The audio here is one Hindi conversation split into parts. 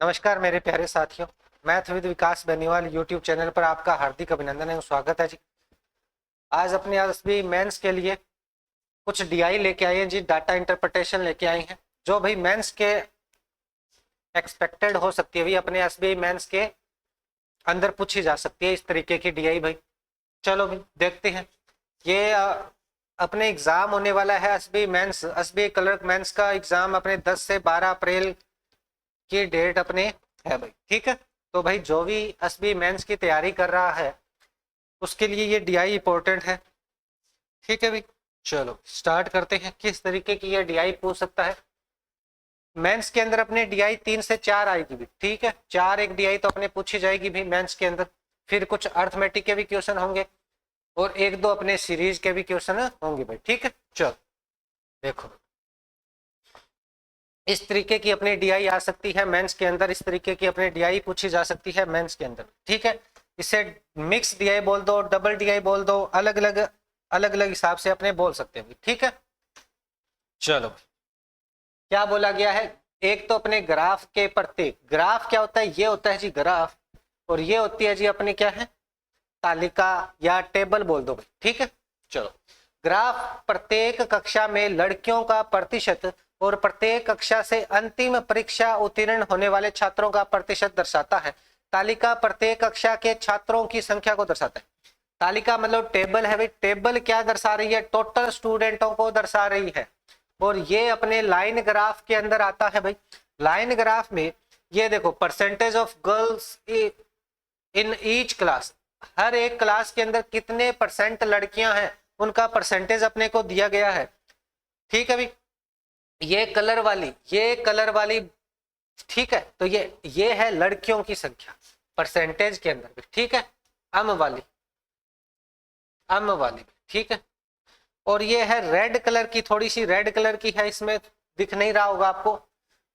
नमस्कार मेरे प्यारे साथियों। Math with Vikas Beniwal YouTube channel पर आपका हार्दिक अभिनंदन एवं स्वागत है जी। आज अपने एसबीआई मेंस के लिए कुछ डीआई लेके आए हैं जी, डाटा इंटरप्रिटेशन लेके आए हैं जो भाई मेंस के एक्सपेक्टेड हो सकती है, भाई अपने एसबीआई मेंस के अंदर पूछी जा सकती है इस तरीके की डीआई। भाई चलो भाई देखते हैं। ये अपने एग्जाम होने वाला है SBI mains, SBI clerk mains का एग्जाम अपने 10 से 12 अप्रैल की डेट अपने है भाई। ठीक है, तो भाई जो भी एसबीआई मेंस की तैयारी कर रहा है उसके लिए ये डीआई इंपॉर्टेंट है। ठीक है भाई, चलो स्टार्ट करते हैं किस तरीके की ये डीआई पूछ सकता है। मेंस के अंदर अपने डीआई 3 से 4 आएगी भी। ठीक है, 4 एक डीआई तो अपने पूछी जाएगी भी मेंस के अंदर। फिर कुछ अर्थमेटिक के भी क्वेश्चन होंगे और एक दो अपने सीरीज के भी क्वेश्चन होंगे भाई। ठीक है, चलो देखो इस तरीके की अपनी डीआई आ सकती है मेंस के अंदर, इस तरीके की अपनी डीआई पूछी जा सकती है मेंस के अंदर। ठीक है, इसे मिक्स डीआई बोल दो, डबल डीआई बोल दो, अलग अलग हिसाब से अपने बोल सकते हैं। ठीक है, चलो क्या बोला गया है। एक तो अपने ग्राफ के प्रत्येक, ग्राफ क्या होता है, ये होता है जी ग्राफ, और ये होती है जी अपनी क्या है, तालिका या टेबल बोल दो भाई। ठीक है, चलो ग्राफ प्रत्येक कक्षा में लड़कियों का प्रतिशत और प्रत्येक कक्षा से अंतिम परीक्षा उत्तीर्ण होने वाले छात्रों का प्रतिशत दर्शाता है। तालिका प्रत्येक कक्षा के छात्रों की संख्या को दर्शाता है। तालिका मतलब टेबल है भाई। टेबल क्या दर्शा रही है, टोटल स्टूडेंटों को दर्शा रही है। और ये अपने लाइन ग्राफ के अंदर आता है भाई। लाइन ग्राफ में ये देखो percentage of girls in each class, हर एक क्लास के अंदर कितने परसेंट लड़कियां हैं उनका परसेंटेज अपने को दिया गया है। ठीक है भाई, ये कलर वाली ठीक है, तो ये है लड़कियों की संख्या परसेंटेज के अंदर भी। ठीक है, अम वाली ठीक है, और ये है रेड कलर की, थोड़ी सी रेड कलर की है, इसमें दिख नहीं रहा होगा आपको।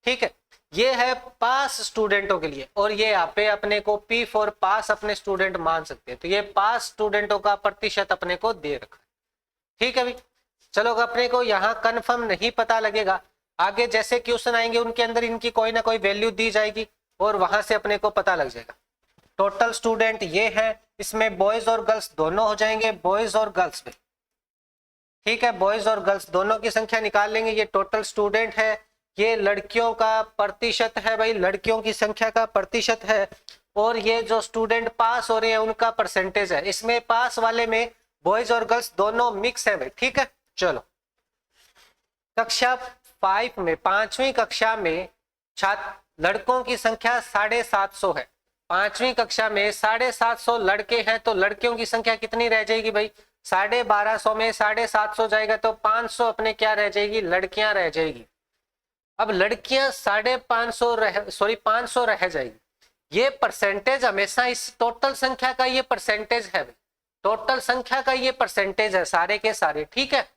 ठीक है, ये है पास स्टूडेंटों के लिए, और ये यहाँ पे अपने को P फॉर पास अपने स्टूडेंट मान सकते हैं। तो ये पास स्टूडेंटों का प्रतिशत अपने को दे रखा है। ठीक है भाई, चलो अपने को यहाँ कंफर्म नहीं पता लगेगा, आगे जैसे क्वेश्चन आएंगे उनके अंदर इनकी कोई ना कोई वैल्यू दी जाएगी और वहां से अपने को पता लग जाएगा। टोटल स्टूडेंट ये है, इसमें बॉयज और गर्ल्स दोनों हो जाएंगे, बॉयज और गर्ल्स में। ठीक है, बॉयज और गर्ल्स दोनों की संख्या निकाल लेंगे। ये टोटल स्टूडेंट है, ये लड़कियों का प्रतिशत है भाई, लड़कियों की संख्या का प्रतिशत है, और ये जो स्टूडेंट पास हो रहे हैं उनका परसेंटेज है। इसमें पास वाले में बॉयज और गर्ल्स दोनों मिक्स है भाई। ठीक है, चलो कक्षा 5 में, 5वीं कक्षा में छात्र लड़कों की संख्या 750 है। 5वीं कक्षा में 750 लड़के हैं, तो लड़कियों की संख्या कितनी रह जाएगी भाई, 1250 में 750 जाएगा तो 500 अपने क्या रह जाएगी, लड़कियां रह जाएगी। अब लड़कियां 500 रह जाएगी। ये परसेंटेज हमेशा इस टोटल संख्या का ये परसेंटेज है भाई, टोटल संख्या का ये परसेंटेज है सारे के सारे। ठीक है,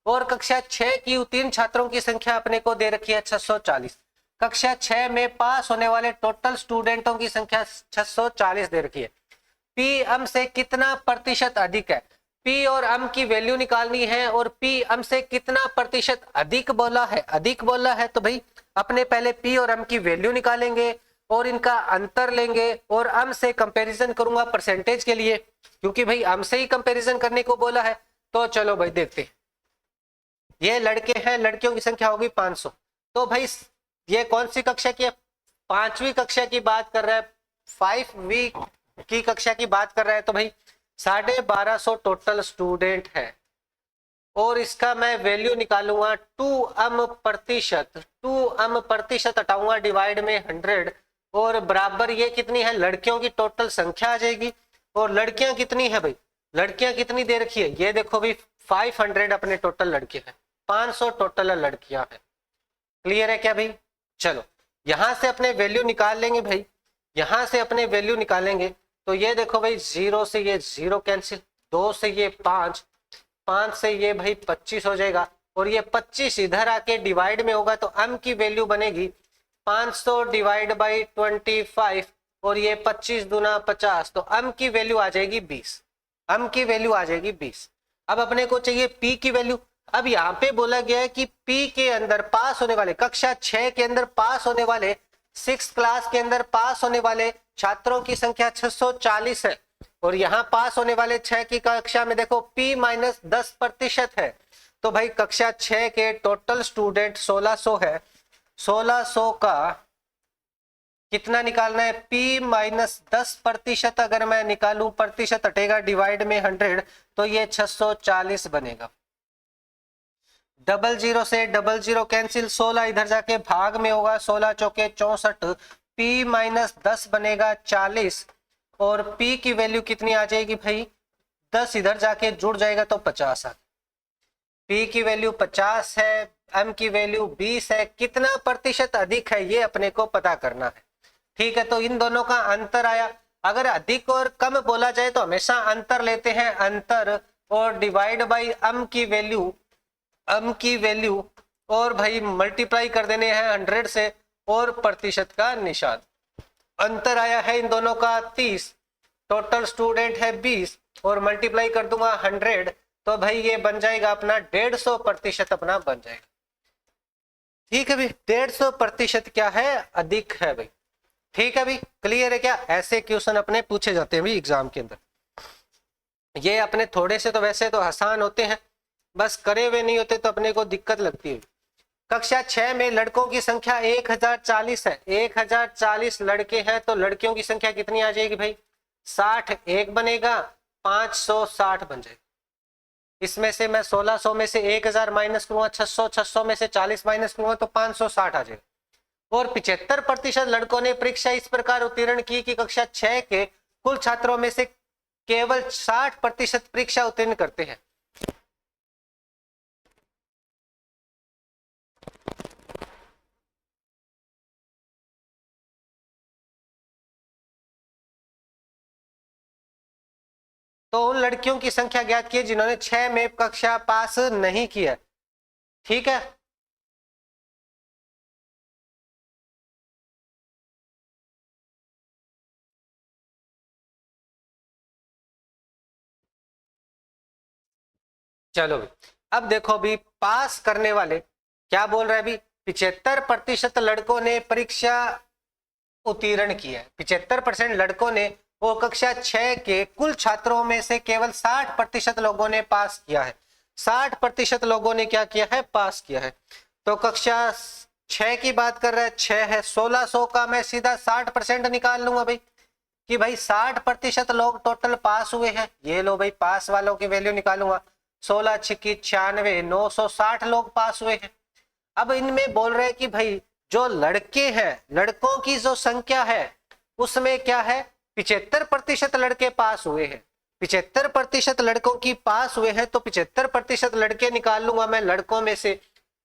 और कक्षा 6 की उत्तीर्ण छात्रों की संख्या अपने को दे रखी है 640। कक्षा 6 में पास होने वाले टोटल स्टूडेंटों की संख्या 640 दे रखी है। पी अम से कितना प्रतिशत अधिक है, पी और अम की वैल्यू निकालनी है, और पी अम से कितना प्रतिशत अधिक बोला है, तो भाई अपने पहले पी और अम की वैल्यू निकालेंगे और इनका अंतर लेंगे, और अम से कंपैरिजन करूंगा परसेंटेज के लिए, क्योंकि भाई अम से ही कंपैरिजन करने को बोला है। तो चलो भाई देखते हैं, ये लड़के हैं, लड़कियों की संख्या होगी 500। तो भाई ये कौन सी कक्षा की है, 5वीं कक्षा की बात कर रहा है, 5वीं की कक्षा की बात कर रहा है। तो भाई 1250 टोटल स्टूडेंट है, और इसका मैं वैल्यू निकालूंगा 2 अम प्रतिशत हटाऊंगा डिवाइड में 100, और बराबर ये कितनी है, लड़कियों की टोटल संख्या आ जाएगी। और लड़कियां कितनी है भाई, लड़कियां कितनी दे रखी है, ये देखो भाई 500 अपने टोटल लड़के हैं, 500 टोटल लड़कियां हैं। क्लियर है क्या भाई, चलो यहां से अपने वैल्यू निकाल लेंगे भाई, यहां से अपने वैल्यू निकालेंगे। तो ये देखो भाई 0 से ये 0 कैंसिल, 2 से ये 5, 5 से ये भाई 25 हो जाएगा, और ये 25 इधर आके डिवाइड में होगा तो अम की वैल्यू बनेगी 500 डिवाइड बाई 25, और ये 25 दूना 50, तो अम की वैल्यू आ जाएगी 20, अम की वैल्यू आ जाएगी 20। अब अपने को चाहिए पी की वैल्यू। अब यहाँ पे बोला गया है कि पी के अंदर पास होने वाले, कक्षा 6 के अंदर पास होने वाले 6 क्लास के अंदर पास होने वाले छात्रों की संख्या 640 है और यहाँ पास होने वाले 6 की कक्षा में देखो P-10% है, तो भाई कक्षा 6 के टोटल स्टूडेंट 1600 है। 1600 का कितना निकालना है? P-10% अगर मैं निकालूं, प्रतिशत हटेगा डिवाइड में 100, तो ये 640 बनेगा। डबल जीरो से डबल जीरो कैंसिल, 16 इधर जाके भाग में होगा, 16 चौके 64, P-10 बनेगा 40 और P की वैल्यू कितनी आ जाएगी भाई? 10 इधर जाके जुड़ जाएगा तो 50 आ। P की वैल्यू 50 है, M की वैल्यू 20 है। कितना प्रतिशत अधिक है ये अपने को पता करना है। ठीक है, तो इन दोनों का अंतर आया। अगर अधिक और कम बोला जाए तो हमेशा अंतर लेते हैं, अंतर और डिवाइड बाई M की वैल्यू और भाई मल्टीप्लाई कर देने हैं 100 से और प्रतिशत का निशान। अंतर आया है इन दोनों का 30, टोटल स्टूडेंट है 20 और मल्टीप्लाई कर दूंगा 100, तो भाई ये बन जाएगा अपना 150% अपना बन जाएगा। ठीक है भाई, 150% क्या है? अधिक है भाई। ठीक है भाई, क्लियर है क्या? ऐसे क्वेश्चन अपने पूछे जाते हैं भाई एग्जाम के अंदर। ये अपने थोड़े से तो वैसे तो आसान होते हैं, बस करे हुए नहीं होते तो अपने को दिक्कत लगती है। कक्षा 6 में लड़कों की संख्या 1040 है। 1040 लड़के हैं तो लड़कियों की संख्या कितनी आ जाएगी भाई? 60 एक बनेगा, 560 बन जाएगा। इसमें से मैं 1600 में से 1000 माइनस करूंगा, 600 में से 40 माइनस करूंगा तो 560 आ जाएगा। और 75% लड़कों ने परीक्षा इस प्रकार उत्तीर्ण की कि कक्षा 6 के कुल छात्रों में से केवल 60% परीक्षा उत्तीर्ण करते हैं। तो उन लड़कियों की संख्या ज्ञात की जिन्होंने 6 में कक्षा पास नहीं किया। ठीक है, चलो अब देखो अभी पास करने वाले क्या बोल रहे हैं अभी? 75% लड़कों ने परीक्षा उत्तीर्ण किया है। 75% लड़कों ने वो कक्षा 6 के कुल छात्रों में से केवल 60% लोगों ने पास किया है। 60% लोगों ने क्या किया है? पास किया है। तो कक्षा 6 की बात कर रहा है, 6 है, 1600 का मैं सीधा 60% निकाल लूंगा भाई कि भाई 60% लोग टोटल पास हुए हैं। ये लो भाई, पास वालों की वैल्यू निकालूंगा, 16 छिक्की 96, 960 लोग पास हुए हैं। अब इनमें बोल रहे हैं कि भाई जो लड़के हैं, लड़कों की जो संख्या है उसमें क्या है? 75% लड़के पास हुए हैं। 75% लड़कों की पास हुए हैं तो 75% लड़के निकाल लूंगा मैं लड़कों में से।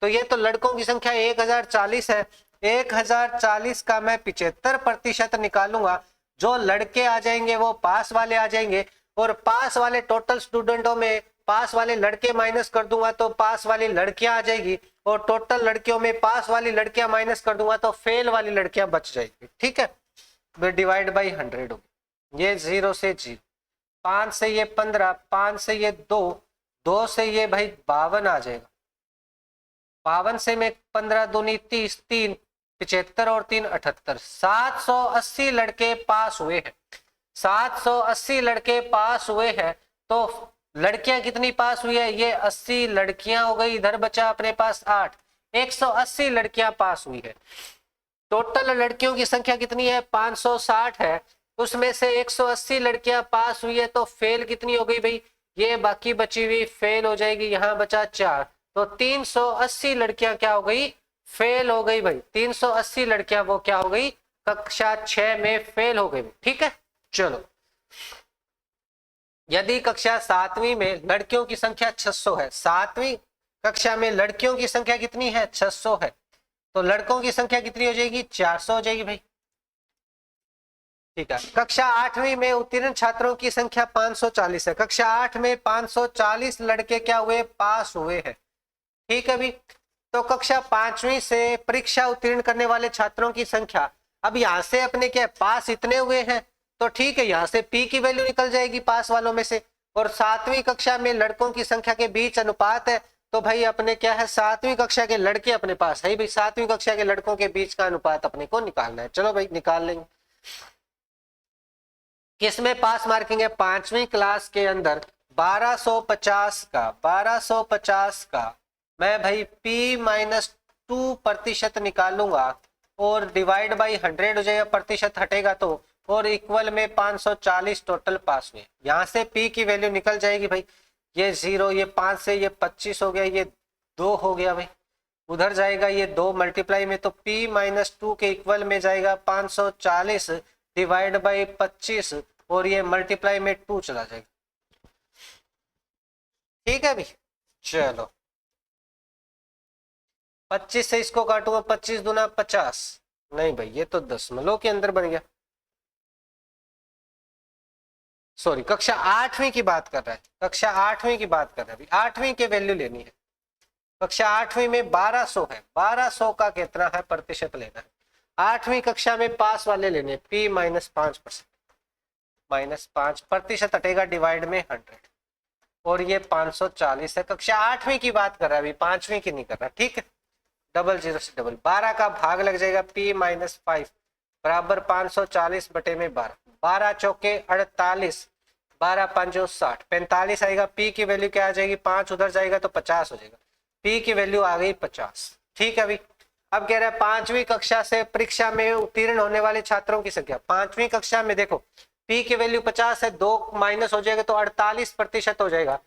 तो ये तो लड़कों की संख्या 1040 है। 1040 का मैं 75% निकालूंगा, जो लड़के आ जाएंगे वो पास वाले आ जाएंगे और पास वाले टोटल स्टूडेंटों में पास वाले लड़के माइनस कर दूंगा तो पास वाली लड़कियां आ जाएगी और टोटल लड़कियों में पास वाली लड़कियां माइनस कर दूंगा तो फेल वाली लड़कियां बच जाएगी। ठीक है, डिवाइड बाई 100 होगी। ये 0 से 0, 5 से ये 15, 5 से ये 2, 2 से ये भाई 52 आ जाएगा। 52 से मैं 15 दूनी 30, 3 75 और 3 78, 780 लड़के पास हुए हैं। 780 लड़के पास हुए हैं तो लड़कियां कितनी पास हुई है? ये 80 लड़कियां हो गई, इधर बचा अपने पास 8, 180 लड़कियां पास हुई है। टोटल लड़कियों की संख्या कितनी है? 560 है, उसमें से 180 लड़कियां पास हुई है तो फेल कितनी हो गई भाई? ये बाकी बची हुई फेल हो जाएगी, यहाँ बचा 4, तो 380 लड़कियां क्या हो गई? फेल हो गई भाई। 380 लड़कियां वो क्या हो गई? कक्षा 6 में फेल हो गई। ठीक है, चलो यदि कक्षा 7वीं में लड़कियों की संख्या 600 है, 7वीं कक्षा में लड़कियों की संख्या कितनी है? 600 है, तो लड़कों की संख्या कितनी हो जाएगी? 400 हो जाएगी भाई। ठीक है, कक्षा 8वीं में उत्तीर्ण छात्रों की संख्या 540 है। कक्षा 8 में 540 लड़के क्या हुए? पास हुए हैं। ठीक है भाई, तो कक्षा 5वीं से परीक्षा उत्तीर्ण करने वाले छात्रों की संख्या, अब यहाँ से अपने क्या पास इतने हुए हैं तो ठीक है, यहाँ से P की वैल्यू निकल जाएगी पास वालों में से, और 7वीं कक्षा में लड़कों की संख्या के बीच अनुपात है तो भाई अपने क्या है, 7वीं कक्षा के लड़के अपने पास है भाई, 7वीं कक्षा के लड़कों के बीच का अनुपात अपने को निकालना है। चलो भाई निकाल लेंगे। किसमें पास मार्किंग है, 5वीं क्लास के अंदर 1250 का मैं भाई P-2% निकालूंगा और डिवाइड बाई 100 हो जाएगा, प्रतिशत हटेगा तो, और इक्वल में 540 टोटल पास हुए। यहां से P की वैल्यू निकल जाएगी भाई, ये 0, ये 5 से ये 25 हो गया, ये 2 हो गया भाई, उधर जाएगा ये 2 मल्टीप्लाई में, तो P-2 के इक्वल में जाएगा 540 डिवाइड बाई 25 और ये मल्टीप्लाई में 2 चला जाएगा। ठीक है भाई, चलो 25 से इसको काटूंगा, 25 दूना 50, नहीं भाई ये तो दशमलव के अंदर बन गया, सॉरी कक्षा 8वीं की बात कर रहा है, कक्षा 8वीं की बात कर रहा है, 8वीं के वैल्यू लेनी है। कक्षा 8वीं में 1200 है, 1200 का कितना है प्रतिशत लेना है। 8वीं कक्षा में पास वाले लेने P-5%, -5% हटेगा डिवाइड में 100 और ये 540 है। कक्षा 8वीं की बात कर रहा है अभी, 5वीं की नहीं कर रहा। ठीक है, 00 से डबल 12 का भाग लग जाएगा P-5 बराबर 540 बटे में 12, 12 चौके 48, 12 पंजो 60, 45 आएगा। P की वैल्यू क्या आ जाएगी, 5 उधर जाएगा तो 50 हो जाएगा, P की वैल्यू आ गई 50। ठीक है अभी, अब कह रहा है 5वीं कक्षा से परीक्षा में उत्तीर्ण होने वाले छात्रों की संख्या। 5वीं कक्षा में देखो P की वैल्यू 50 है, 2 माइनस हो जाएगा तो 48% हो जाएगा,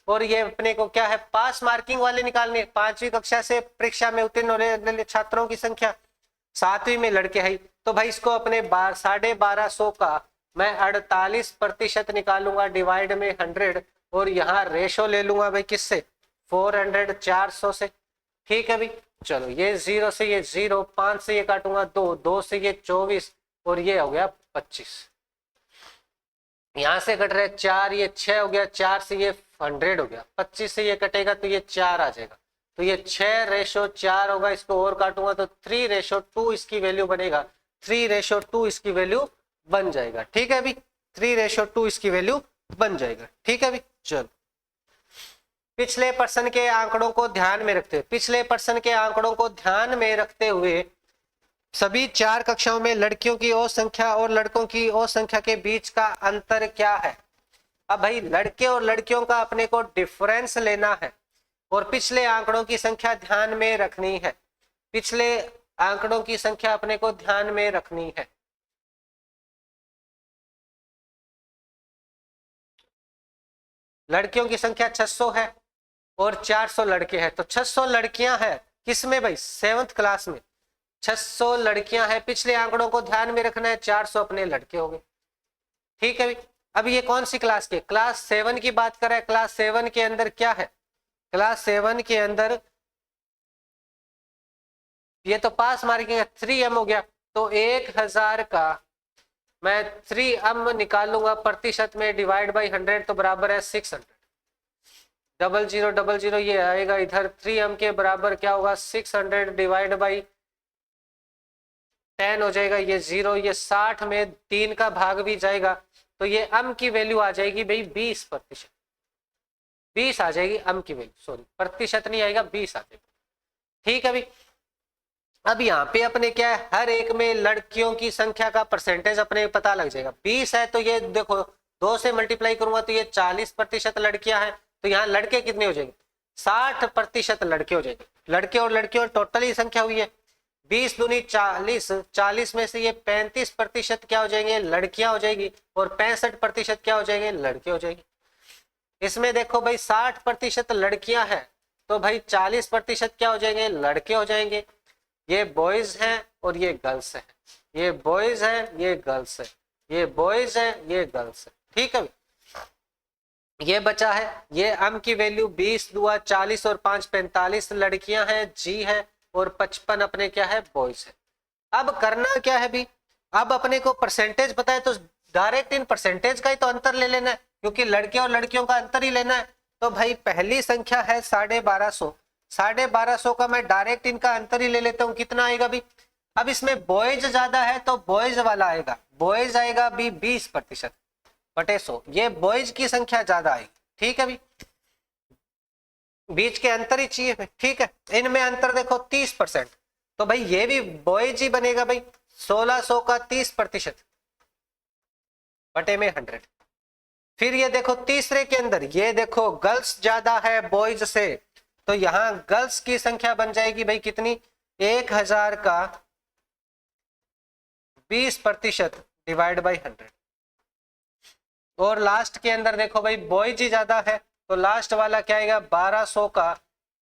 और ये अपने को क्या है पास मार्किंग वाले निकालने। 5वीं कक्षा से परीक्षा में उत्तीर्ण होने वाले छात्रों की संख्या, 7वीं में लड़के हैं तो भाई इसको अपने 1250 का मैं 48% निकालूंगा डिवाइड में 100 और यहाँ रेशो ले लूंगा भाई किससे, 400 400 से। ठीक है भाई, चलो ये 0 से ये 0, 5 से ये काटूंगा 2, 2 से ये 24 और ये हो गया 25। यहां से कट रहे 4, ये 6 हो गया, 4 से ये 100 हो गया, 25 से ये कटेगा तो ये 4 आ जाएगा, तो ये 6:4 होगा। इसको और काटूंगा तो 3:2 इसकी वैल्यू बनेगा, 3:2 इसकी वैल्यू बन जाएगा। ठीक है अभी, 3:2 इसकी वैल्यू बन जाएगा। ठीक है अभी, चलो पिछले प्रश्न के आंकड़ों को ध्यान में रखते हुए, पिछले प्रश्न के आंकड़ों को ध्यान में रखते हुए सभी 4 कक्षाओं में लड़कियों की औसत संख्या और लड़कों की औसत संख्या के बीच का अंतर क्या है। अब भाई लड़के और लड़कियों का अपने को डिफरेंस लेना है और पिछले आंकड़ों की संख्या ध्यान में रखनी है, पिछले आंकड़ों की संख्या अपने को ध्यान में रखनी है। लड़कियों की संख्या 600 है और 400 लड़के हैं, तो 600 लड़कियां हैं किसमें भाई, 7th क्लास में 600 लड़कियां हैं। पिछले आंकड़ों को ध्यान में रखना है, 400 अपने लड़के हो गए। ठीक है भाई, अब ये कौन सी क्लास के, क्लास 7 की बात कर रहा है। क्लास 7 के अंदर क्या है, क्लास 7 के अंदर ये तो पास मार्किंग है, 3m हो गया, तो 1000 का मैं 3m निकालूंगा प्रतिशत में डिवाइड बाई 100 तो बराबर है 600। 0000 ये आएगा इधर, 3m के बराबर क्या होगा 600 डिवाइड बाई 10 हो जाएगा, ये 0, ये 60 में 3 का भाग भी जाएगा तो ये m की वैल्यू आ जाएगी भाई 20%, 20 आ जाएगी m की वैल्यू, सॉरी प्रतिशत नहीं आएगा, 20 आ जाएगा। ठीक है भाई, अब यहाँ पे अपने क्या है, हर एक में लड़कियों की संख्या का परसेंटेज अपने पता लग जाएगा। 20 है तो ये देखो 2 से मल्टीप्लाई करूंगा तो ये 40% लड़कियां हैं, तो यहाँ लड़के कितने हो जाएंगे, 60% लड़के हो जाएंगे। लड़के और लड़कियों टोटल ही संख्या हुई है 20 दूनी 40, 40 में से ये 35% क्या हो जाएंगे, लड़कियां हो जाएगी, और 65% क्या हो जाएंगे, लड़के हो जाएंगे। इसमें देखो भाई 60% लड़कियां हैं तो भाई 40% क्या हो जाएंगे, लड़के हो जाएंगे। ये बॉयज हैं और ये गर्ल्स हैं, ये बॉयज हैं, ये गर्ल्स है, ये बॉयज हैं, ये गर्ल्स है। ठीक है, ये बचा है, ये m की वैल्यू 20 दुआ 40 और 5 45 लड़कियां हैं, जी है, और 55 अपने क्या है, बॉयज है। अब करना क्या है भी, अब अपने को परसेंटेज पता है तो डायरेक्ट इन परसेंटेज का ही तो अंतर ले लेना है, क्योंकि लड़के और लड़कियों का अंतर ही लेना है। तो भाई पहली संख्या है 1250, 1250 का मैं डायरेक्ट इनका अंतर ही ले लेता हूँ, कितना आएगा भी। अब इसमें बॉयज ज्यादा है तो बॉयज वाला आएगा, बॉयज आएगा भी 20% बटे 100, ये बॉयज की संख्या ज्यादा आएगी। ठीक है भी, बीच के अंतर ही चाहिए, ठीक है। इनमें अंतर देखो 30%, तो भाई ये भी बॉयज ही बनेगा भाई। 1600 का 30% बटे में 100। फिर ये देखो तीसरे के अंदर, ये देखो गर्ल्स ज्यादा है बॉयज से, तो यहां गर्ल्स की संख्या बन जाएगी भाई कितनी, 1000 का 20% डिवाइड बाई 100। और लास्ट के अंदर देखो भाई बॉयज ही ज्यादा है, तो लास्ट वाला क्या आएगा, 1200 का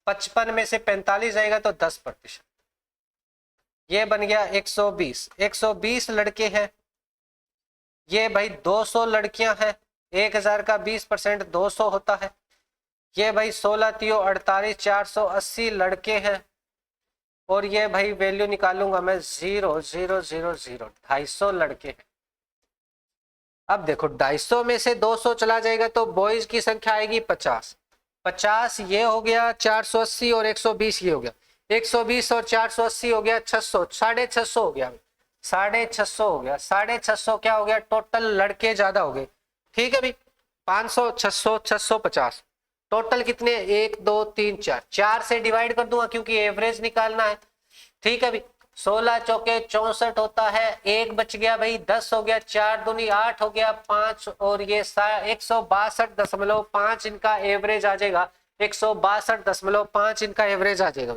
55 में से 45 जाएगा तो 10%। ये बन गया 120। 120 लड़के हैं, ये भाई 200 लड़कियां हैं। 1000 का 20% 200 होता है। ये भाई 16 3 48 480 लड़के हैं। और ये भाई वैल्यू निकालूंगा मैं 0,000 250 लड़के हैं। अब देखो 250 में से 200 चला जाएगा तो बॉयज की संख्या आएगी 50। 50 ये हो गया, 480 और 120 ये हो गया। 120 और 480 हो गया 600, 650 हो गया, 650 हो गया। 650 क्या हो गया, टोटल लड़के ज्यादा हो गए, ठीक है भाई। 500 600 650 टोटल कितने, 1 2 3 4, 4 से डिवाइड कर दूंगा क्योंकि एवरेज निकालना है, ठीक है भाई। 16 चौके 64 होता है, 1 बच गया भाई, 10 हो गया, 4 दूनी 8 हो गया, 5 और ये 162.5 इनका एवरेज आ जाएगा। 162.5 इनका एवरेज आ जाएगा।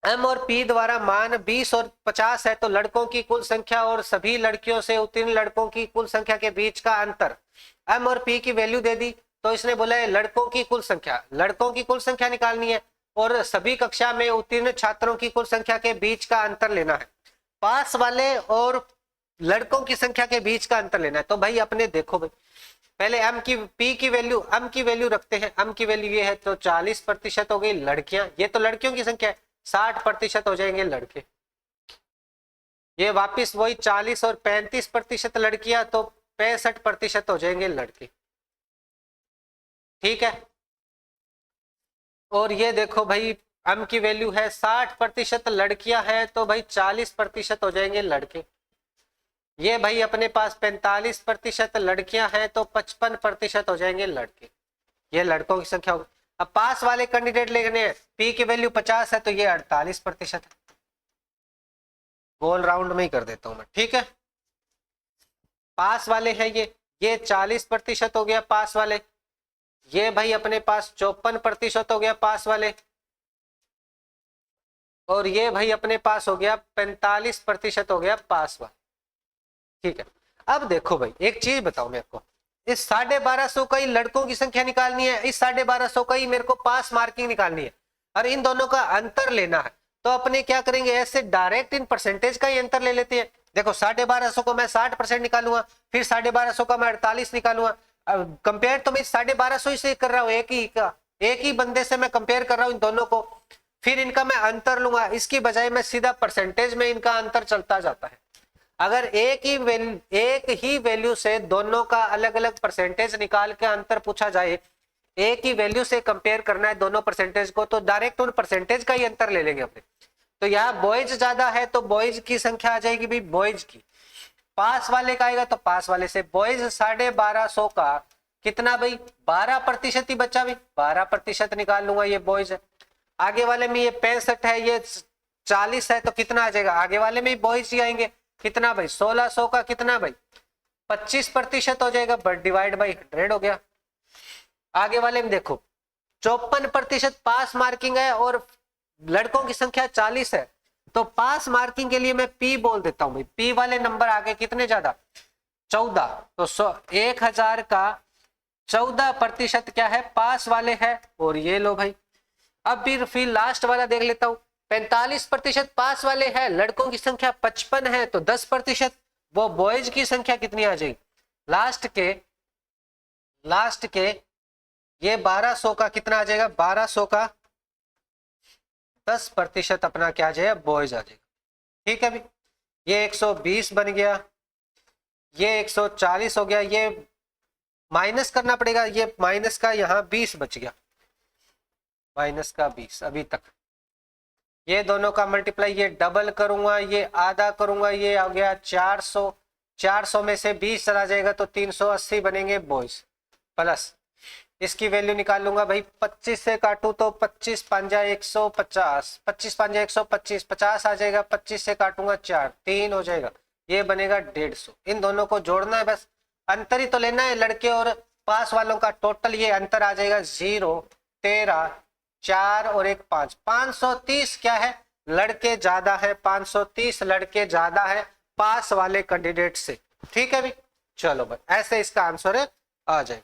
एम और पी द्वारा मान 20 और 50 है, तो लड़कों की कुल संख्या और सभी लड़कियों से उत्तीर्ण लड़कों की कुल संख्या के बीच का अंतर। एम और पी की वैल्यू दे दी, तो इसने बोला है लड़कों की कुल संख्या, लड़कों की कुल संख्या निकालनी है और सभी कक्षा में उत्तीर्ण छात्रों की कुल संख्या के बीच का अंतर लेना है। पास वाले और लड़कों की संख्या के बीच का अंतर लेना है। तो भाई अपने देखो भाई, पहले एम की पी की वैल्यू, एम की वैल्यू रखते हैं। एम की वैल्यू ये है, तो 40% हो गई लड़कियां, ये तो लड़कियों की संख्या है। 60% हो जाएंगे लड़के। ये वापिस वही 40 और 35% लड़कियां, तो 65% हो जाएंगे लड़के, ठीक है। और ये देखो भाई एम की वैल्यू है 60% लड़कियां हैं, तो भाई 40% हो जाएंगे लड़के। ये भाई अपने पास 45% लड़कियां हैं, तो 55% हो जाएंगे लड़के। ये लड़कों की संख्या होगी। अब पास वाले कैंडिडेट लेने हैं, पी की वैल्यू 50 है, तो ये 48% है। गोल राउंड में ही कर देता हूं मैं, ठीक है। पास वाले हैं ये 40% हो गया पास वाले। ये भाई अपने पास 54% हो गया पास वाले। और ये भाई अपने पास हो गया 45% हो गया पास वाले, ठीक है। अब देखो भाई एक चीज बताओ मेरे को, इस 1250 का ही लड़कों की संख्या निकालनी है, इस 1250 का ही मेरे को पास मार्किंग निकालनी है, और इन दोनों का अंतर लेना है। तो अपने क्या करेंगे, ऐसे डायरेक्ट इन परसेंटेज का ही अंतर ले लेते हैं। देखो 1250 को मैं 60% निकालूंगा, फिर 1250 का मैं 48 निकालूंगा। कंपेयर तो मैं 1250 से कर रहा हूँ, एक ही बंदे से मैं कंपेयर कर रहा हूँ इन दोनों को। फिर इनका मैं अंतर लूंगा, इसकी बजाय मैं सीधा परसेंटेज में इनका अंतर चलता जाता है। अगर एक ही वैल्यू से दोनों का अलग अलग परसेंटेज निकाल के अंतर पूछा जाए, एक ही वैल्यू से कंपेयर करना है दोनों परसेंटेज को, तो डायरेक्ट उन परसेंटेज का ही अंतर ले लेंगे अपने। तो यहाँ बॉयज ज्यादा है, तो बॉयज की संख्या आ जाएगी भाई बॉयज की। पास वाले का आएगा तो पास वाले से। बॉयज 1250 का कितना भाई, 12% ही बच्चा भाई, 12% निकाल लूंगा, ये बॉयज है। आगे वाले में ये 65 है, ये 40 है, तो कितना आ जाएगा, आगे वाले में बॉयज ही आएंगे। कितना भाई, 1600 का कितना भाई, 25% हो जाएगा, बट डिवाइड बाई 100 हो गया। आगे वाले में देखो 54% पास मार्किंग है और लड़कों की संख्या 40 है, तो पास मार्किंग के लिए मैं पी बोल देता हूं भाई। पी वाले नंबर आगे कितने ज्यादा, 14, तो 1000 का 14% क्या है, पास वाले है। और ये लो भाई, अब फिर लास्ट वाला देख लेता हूं। 45% पास वाले हैं, लड़कों की संख्या 55 है, तो 10% वो बॉयज की संख्या कितनी आ जाएगी, लास्ट के ये 1200 का कितना आ जाएगा, 1200 का 10% अपना क्या आ जाएगा, बॉयज आ जाएगा, ठीक है भाई। ये 120 बन गया, ये 140 हो गया, ये माइनस करना पड़ेगा, ये माइनस का यहाँ 20 बच गया, माइनस का 20 अभी तक। ये दोनों का मल्टीप्लाई, ये डबल करूंगा, ये आधा करूंगा, ये आ गया 400 में से 20 चला जाएगा तो 380 बनेंगे बॉयज, प्लस इसकी वैल्यू निकाल लूंगा भाई। 25 से काटू तो 25 पंजा 150, 25 पंजा 125, 50 आ जाएगा। 25 से काटूंगा 4, 3 हो जाएगा, ये बनेगा 150। इन दोनों को जोड़ना है, बस अंतर ही तो लेना है लड़के और पास वालों का। टोटल ये अंतर आ जाएगा 0, 13, 4 और 1 5, 530 क्या है, लड़के ज्यादा है। 530 लड़के ज्यादा है पास वाले कैंडिडेट से। ठीक है भाई, चलो भाई ऐसे इसका आंसर है आ जाए।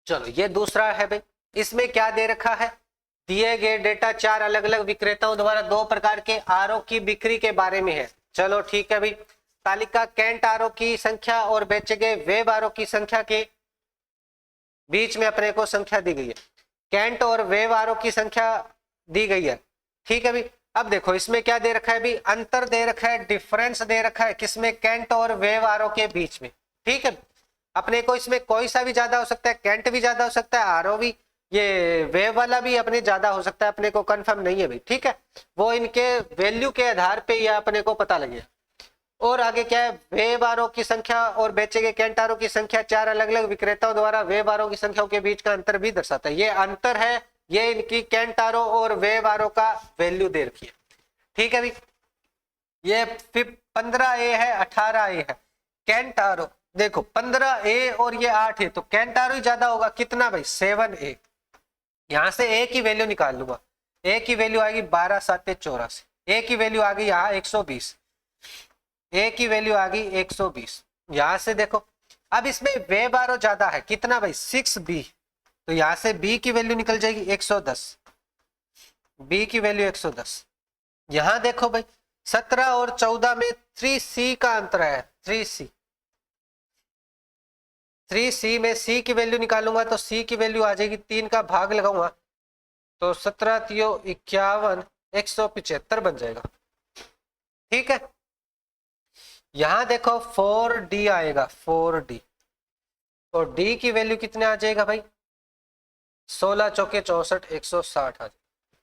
चलो ये दूसरा है भाई, इसमें क्या दे रखा है, दिए गए डेटा 4 अलग अलग विक्रेताओं द्वारा 2 प्रकार के आरओ की बिक्री के बारे में है। चलो ठीक है भाई, तालिका कैंट आरओ की संख्या और बेचे गए वेब आरओ की संख्या के बीच में अपने को संख्या दी गई है। कैंट और वेब आरओ की संख्या दी गई है। ठीक है भाई, अब देखो इसमें क्या दे रखा है भी, अंतर दे रखा है, डिफरेंस दे रखा है किसमें, कैंट और वेब आरओ के बीच में। ठीक है, अपने को इसमें कोई सा भी ज्यादा हो सकता है, कैंट भी ज्यादा हो सकता है, आरओ भी, ये वेब वाला भी अपने ज्यादा हो सकता है, अपने को कंफर्म नहीं है भाई। ठीक है, वो इनके वैल्यू के आधार पे यह अपने को पता लगे। और आगे क्या है, वेब आरओ की संख्या और बेचे गए कैंट आरओ की संख्या 4 अलग अलग विक्रेताओं द्वारा वेब आरओ की संख्याओं के बीच का अंतर भी दर्शाता है। ये अंतर है, ये इनकी कैंट आरओ और वेब आरओ का वैल्यू दे रखी है। ठीक है भाई, ये 15A है, 18A है। कैंट आरओ देखो 15A और ये 8 है, तो कैंट आरओ ही ज्यादा होगा। कितना भाई, 7A। यहां से ए की वैल्यू निकाल लूंगा, ए की वैल्यू आएगी 12 7 84, ए की वैल्यू आ गई यहाँ 120, ए की वैल्यू आ गई 120। यहां से देखो अब इसमें वेब आरओ ज्यादा है, कितना भाई 6B, तो यहां से बी की वैल्यू निकल जाएगी 110, बी की वैल्यू 110। यहां देखो भाई 17 और 14 में 3C का अंतर है, 3C में C की वैल्यू निकालूंगा तो C की वैल्यू आ जाएगी, 3 का भाग लगाऊंगा तो 17 3 51, 175 बन जाएगा। ठीक है, यहां देखो 4D आएगा, 4D, और D की वैल्यू कितने आ जाएगा भाई, 16 चौके 64, 160 आ जाएगा,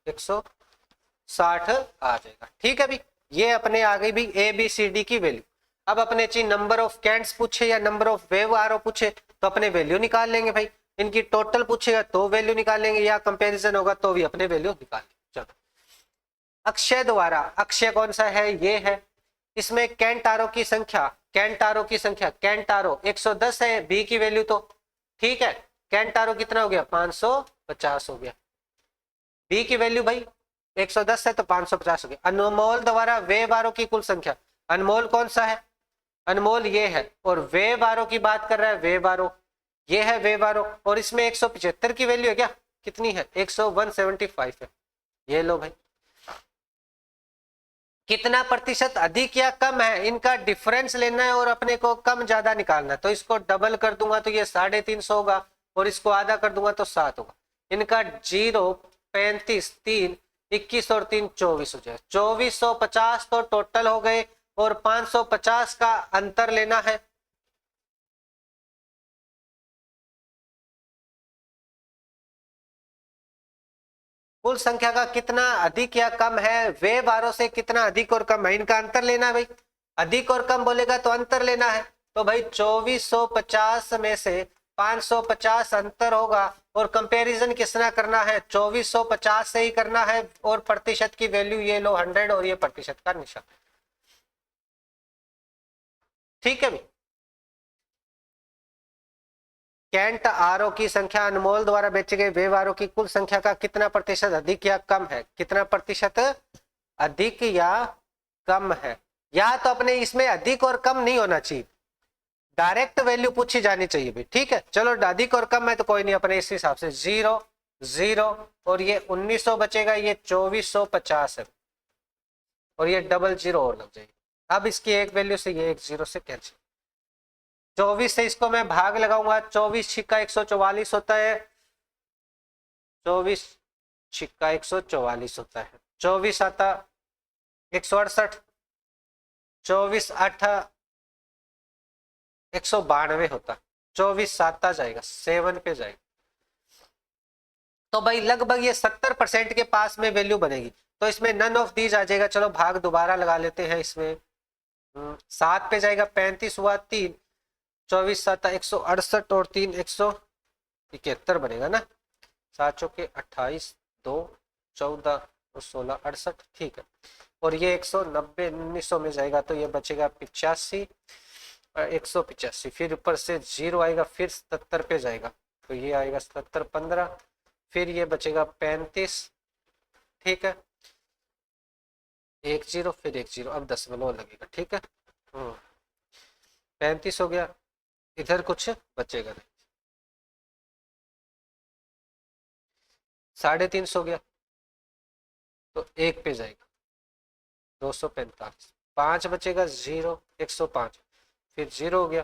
160 आ जाएगा। ठीक है भाई, ये अपने आ गई भी ABCD की वैल्यू। अब अपने चाहिए नंबर ऑफ कैंट्स पूछे या नंबर ऑफ वेब आरओ पूछे तो अपने वैल्यू निकाल लेंगे भाई। इनकी टोटल पूछेगा तो वैल्यू निकालेंगे, या कंपैरिजन होगा तो भी अपने वैल्यू निकाल लेंगे। चलो, अक्षय द्वारा, अक्षय कौन सा है, ये है। इसमें कैंट आरओ की संख्या, कैंट आरओ की संख्या, कैंट आरओ 110 है, बी की वैल्यू तो ठीक है, कैंट आरओ कितना हो गया 550 हो गया, बी की वैल्यू भाई 110 है तो 550 हो गया। अनमोल द्वारा वेब आरओ की कुल संख्या, अनमोल कौन सा है, अनमोल ये है, और वेब आरओ की बात कर रहा है, वेब आरओ ये है, वेब आरओ, और इसमें 175 की वैल्यू है क्या, कितनी है 175 है। ये लो भाई, कितना प्रतिशत अधिक या कम है, इनका डिफरेंस लेना है और अपने को कम ज्यादा निकालना है। तो इसको डबल कर दूंगा तो ये 350 होगा, और इसको आधा कर दूंगा तो 7 होगा। इनका 0, 35, 3, 21 और 3 24 हो जाए, 2450 तो टोटल हो गए, और 550 का अंतर लेना है। कुल संख्या का कितना अधिक या कम है, वेब आरओ से कितना अधिक और कम है, इनका अंतर लेना है भाई। अधिक और कम बोलेगा तो अंतर लेना है, तो भाई 2450 में से 550 अंतर होगा, और कंपैरिजन किसना करना है, 2450 से ही करना है, और प्रतिशत की वैल्यू ये लो 100, और ये प्रतिशत का निशान। ठीक है भाई, कैंट आरओ की संख्या अनमोल द्वारा बेचे गए वेब आरओ की कुल संख्या का कितना प्रतिशत अधिक या कम है, कितना प्रतिशत अधिक या कम है। या तो अपने इसमें अधिक और कम नहीं होना चाहिए, डायरेक्ट वैल्यू पूछी जानी चाहिए भाई। ठीक है, चलो अधिक और कम है तो कोई नहीं, अपने इस हिसाब से 0 0, और ये 1900 बचेगा, ये 2450 है, और ये डबल 0 और लग जाएगी। अब इसकी एक वैल्यू से ये एक 0 से कैंसिल, 24 से इसको मैं भाग लगाऊंगा, 24 छिक्का 144 होता है, 24 छिक्का 144 होता है, 24 आता 168, 24 8 192 होता, 24 7 जाएगा 7 पे जाएगा। तो भाई लगभग ये 70% के पास में वैल्यू बनेगी, तो इसमें नन ऑफ दीज आ जाएगा। चलो भाग दोबारा लगा लेते हैं, इसमें 7 पे जाएगा, 35 हुआ 3, 24 7 168 और 3 171 बनेगा ना। 7 चौके 28, 2 14 और 16 68, ठीक है। और ये 190 1900 में जाएगा तो ये बचेगा 85 185, फिर ऊपर से 0 आएगा, फिर 77 पे जाएगा तो ये आएगा 77 15, फिर ये बचेगा 35, ठीक है, 10 फिर 10, अब दशमलव लगेगा, ठीक है। 35 हो गया, इधर कुछ बचेगा नहीं, 350 हो गया तो 1 पे जाएगा 245, 5 बचेगा 0 105, फिर 0 हो गया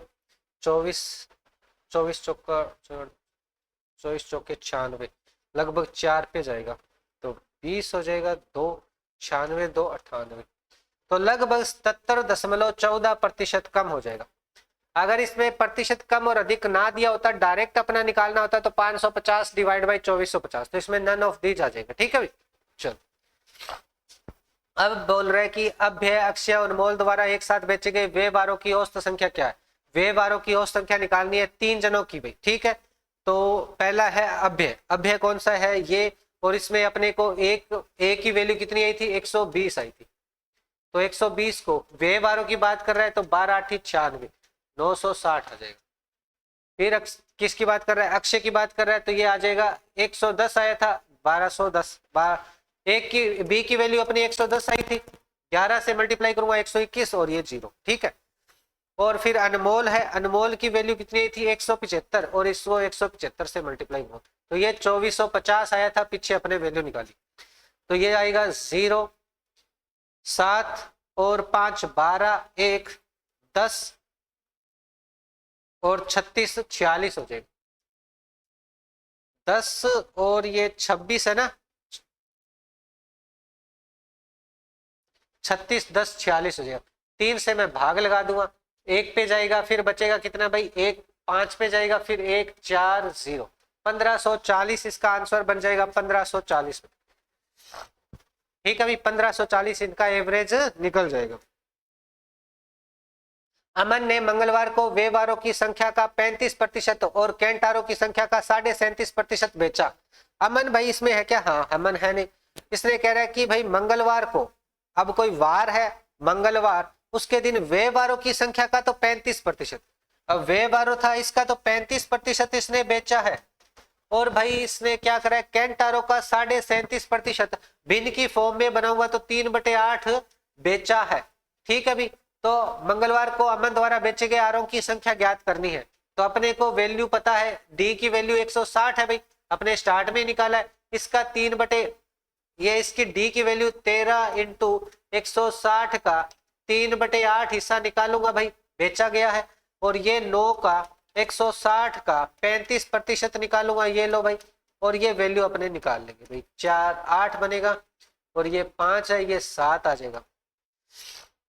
24 24 चौका 24 चौके 96, लगभग 4 पे जाएगा तो 20 हो जाएगा, 2 96 2 98, तो लगभग 77.14% कम हो जाएगा। अगर इसमें प्रतिशत कम और अधिक ना दिया होता, डायरेक्ट अपना निकालना होता तो 550 डिवाइड बाई 2450, तो इसमें नन ऑफ दीज आ जाएगा, ठीक है भाई। चलो अब बोल रहे हैं कि अभ्यय अक्षय और मोल द्वारा एक साथ बेचे गए वे बारों की औसत संख्या क्या है। वे बारों की औसत संख्या निकालनी है 3 जनों की भाई, ठीक है। तो पहला है अभ्यय, अभ्यय कौन सा है ये, और इसमें अपने को एक की वैल्यू कितनी आई थी 120 आई थी, तो 120 को वे बारों की बात कर रहा है तो 12 8 96 960 आ जाएगा। फिर किसकी बात कर रहा है, अक्षय की बात कर रहा है तो ये आ जाएगा 110 आया था 1210, एक की बी की वैल्यू अपनी 110 आई थी, 11 से मल्टीप्लाई करूंगा 121 और ये 0, ठीक है। और फिर अनमोल है, अनमोल की वैल्यू कितनी आई थी 175 और इसको 175 से मल्टीप्लाई हुआ तो ये 2450 आया था, पीछे अपने वैल्यू निकाली तो ये आएगा 0 7 और 5 12 1 10 और 36 46 हो जाएगा, 10 और ये 26 है ना, 36 10 46 हो जाएगा, 3 से मैं भाग लगा दूंगा, 1 पे जाएगा, फिर बचेगा कितना भाई 1 5 पे जाएगा, फिर 1 4 0 1540, इसका आंसर बन जाएगा 1540, ठीक है भाई। 1540 इनका एवरेज निकल जाएगा। अमन ने मंगलवार को वे बारों की संख्या का 35% और केंटारों की संख्या का 37.5% बेचा। अमन भाई इसमें है क्या, हाँ अमन है नहीं, इसलिए कह रहा है कि भाई मंगलवार को, अब कोई वार है मंगलवार, उसके दिन वे बारों की संख्या का तो 35%, अब वे बारों था इसका तो 35% इसने बेचा है, और भाई इसने क्या करा है केंटारों का 37.5% भिन्न की फॉर्म में बना हुआ तो 3/8 बेचा है, ठीक है भाई। तो मंगलवार को अमन द्वारा बेचे गए आरों की संख्या ज्ञात करनी है, तो अपने को वैल्यू पता है, डी की वैल्यू 160 है भाई, अपने स्टार्ट में निकाला है, इसका 3 ये इसकी डी की वैल्यू 13 इंटू 160 का 3/8 हिस्सा निकालूंगा भाई, बेचा गया है, और ये 9 का 160 का 35% निकालूंगा, ये लो भाई, और ये वैल्यू अपने निकाल लेंगे भाई, 4 8 बनेगा, और ये 5 है, ये 7 आ जाएगा,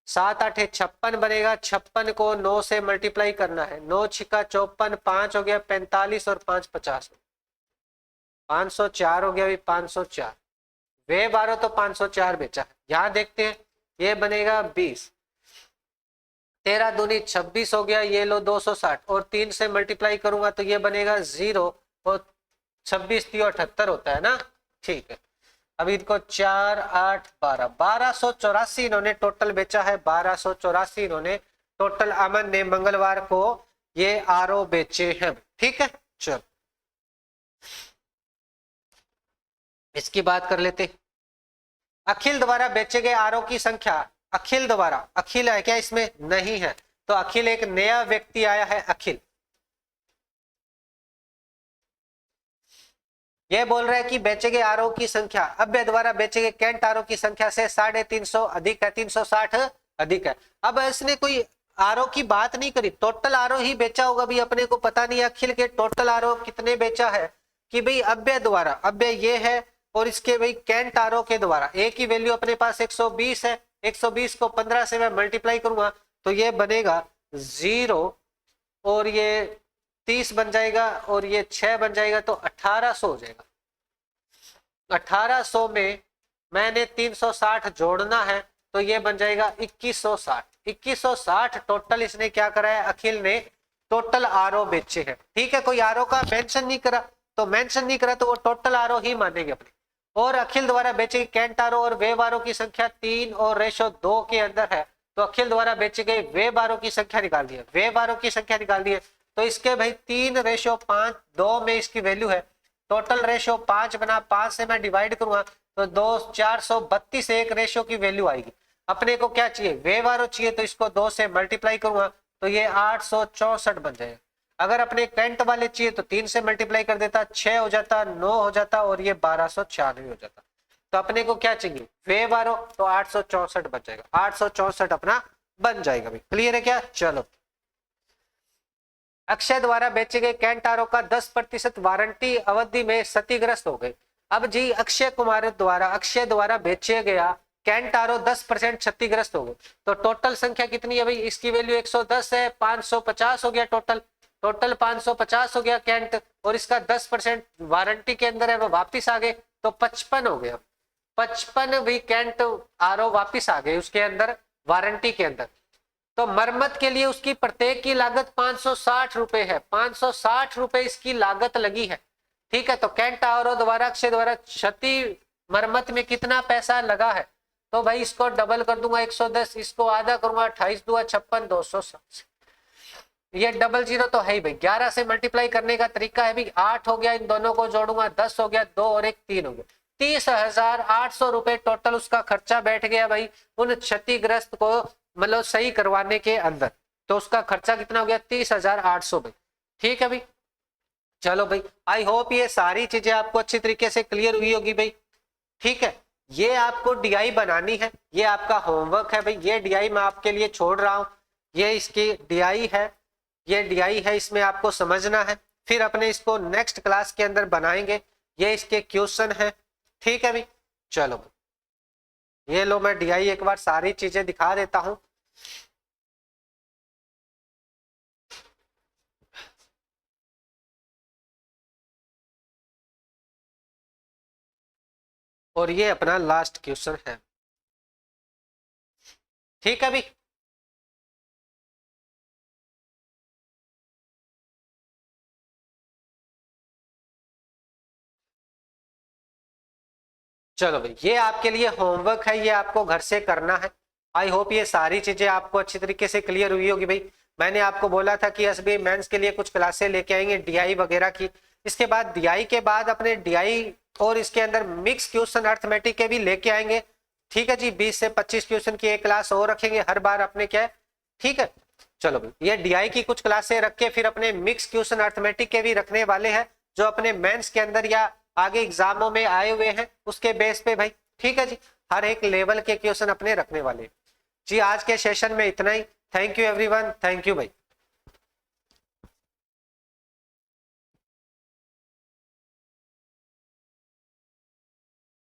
7 8 56 बनेगा, 56 को 9 से मल्टीप्लाई करना है, 9 छिका 54, 5 हो गया 45 और 5 50, 504 हो गया भाई, 504 वे बारों तो 504 बेचा है। यहां देखते हैं ये बनेगा 20, 13 दूनी 26 हो गया, ये लो 260 और 3 से मल्टीप्लाई करूंगा तो ये बनेगा 0 और 26 3 78 होता है ना, ठीक है। अब इनको 4 8 12 1284 इन्होंने टोटल बेचा है, 1284 इन्होंने टोटल अमन ने मंगलवार को ये आरओ बेचे हैं, ठीक है। चलो इसकी बात कर लेते, अखिल द्वारा बेचे गए आरओ की संख्या, अखिल द्वारा, अखिल है क्या इसमें, नहीं है, तो अखिल एक नया व्यक्ति आया है, अखिल ये बोल रहा है कि बेचे गए आरओ की संख्या अभ्य द्वारा बेचे गए केंट आरओ की संख्या से 350 अधिक है, 360 अधिक है। अब इसने कोई आरओ की बात नहीं करी, टोटल आरओ ही बेचा होगा भी, अपने को पता नहीं अखिल के टोटल आरओ कितने बेचा है, कि भाई अभ्य द्वारा, अभ्य ये है और इसके भाई केंट आरओ के द्वारा, ए की वैल्यू अपने पास 120 है, 120 को 15 से मैं मल्टीप्लाई करूंगा तो ये बनेगा 0 और ये 30 बन जाएगा और ये 6 बन जाएगा तो 1800 हो जाएगा। 1800 में मैंने 360 जोड़ना है तो ये बन जाएगा 2160, 2160 टोटल इसने क्या करा है अखिल ने टोटल आरओ बेचे हैं, ठीक है। कोई आरओ का मेंशन नहीं करा तो वो टोटल आरओ ही मानेंगे अपने। और अखिल द्वारा बेचे गए कैंट आरओ और वेव आरओ की संख्या 3 और रेशो 2 के अंदर है, तो अखिल द्वारा बेचे गए वेव आरओ की संख्या निकाल दी है। वेव आरओ की संख्या निकाल दी है तो इसके भाई 3:5 2 में इसकी वैल्यू है। टोटल रेशो 5 बना, 5 से मैं डिवाइड करूंगा तो 2 432 एक रेशो की वैल्यू आएगी। अपने को क्या चाहिए, वेव आरओ चाहिए, तो इसको 2 से मल्टीप्लाई करूंगा तो ये 864 बन जाएगा। अगर अपने कैंट वाले चाहिए तो 3 से मल्टीप्लाई कर देता, 6 हो जाता, 9 हो जाता और ये 1296 हो जाता। तो अपने को क्या चाहिए, वेव आरओ, तो 864 बन जाएगा, 864 अपना बन जाएगा भाई। क्लियर है क्या? चलो, अक्षय द्वारा बेचे गए कैंट आरओ का 10% वारंटी अवधि में क्षतिग्रस्त हो गए। अब जी अक्षय द्वारा बेचे गया कैंट आरओ 10% क्षतिग्रस्त हो गए, तो टोटल संख्या कितनी है भाई, इसकी वैल्यू 110 है, 550 हो गया टोटल 550 हो गया कैंट, और इसका 10% वारंटी के अंदर है वो वापिस आ गए, तो 55 हो गया। 55 भी कैंट आरओ वापिस आ गए उसके अंदर वारंटी के अंदर। तो मरम्मत के लिए उसकी प्रत्येक की लागत 560 रुपए है, 560 रुपए इसकी लागत लगी है, ठीक है। तो कैंट आरओ द्वारा अक्षय द्वारा क्षति मरम्मत में कितना पैसा लगा है, तो भाई इसको डबल कर दूंगा 110, इसको आधा करूंगा 28 दूंगा 56, 260, ये 00 तो है ही भाई। 11 से मल्टीप्लाई करने का तरीका है भाई, 8 हो गया, इन दोनों को जोड़ूंगा 10 हो गया, 2 और 1 3 हो गया, 30,800 रुपए टोटल उसका खर्चा बैठ गया भाई उन क्षतिग्रस्त को मतलब सही करवाने के अंदर। तो उसका खर्चा कितना हो गया, 30,800 भाई, ठीक है भाई। चलो भाई, आई होप ये सारी चीजें आपको अच्छी तरीके से क्लियर हुई होगी भाई, ठीक है। ये आपको डीआई बनानी है, ये आपका होमवर्क है भाई। ये डीआई मैं आपके लिए छोड़ रहा हूं, ये इसकी डीआई है, ये डीआई है, इसमें आपको समझना है। फिर अपने इसको नेक्स्ट क्लास के अंदर बनाएंगे, ये इसके क्वेश्चन है, ठीक है भाई। चलो भाई, ये लो मैं डीआई एक बार सारी चीजें दिखा देता हूं। और ये अपना लास्ट क्वेश्चन है, ठीक है भाई। चलो भाई, ये आपके लिए होमवर्क है, ये आपको घर से करना है। आई होप ये सारी चीजें आपको अच्छी तरीके से क्लियर हुई होगी भाई। मैंने आपको बोला था कि एसबीआई मेंस के लिए कुछ क्लासें लेके आएंगे डीआई वगैरह की। इसके बाद डीआई के बाद अपने डीआई और इसके अंदर मिक्स क्वेश्चन अर्थमेटिक के भी लेके आएंगे, ठीक है जी। 20 से 25 क्वेश्चन की एक क्लास और रखेंगे हर बार अपने, क्या है, ठीक है। चलो भाई, ये डीआई की कुछ क्लासें रख के फिर अपने मिक्स क्वेश्चन अर्थमेटिक के भी रखने वाले हैं, जो अपने मेंस के अंदर या आगे एग्जामों में आए हुए हैं उसके बेस पे भाई, ठीक है जी। हर एक लेवल के क्वेश्चन अपने रखने वाले जी। आज के सेशन में इतना ही। Thank you everyone, thank you भाई।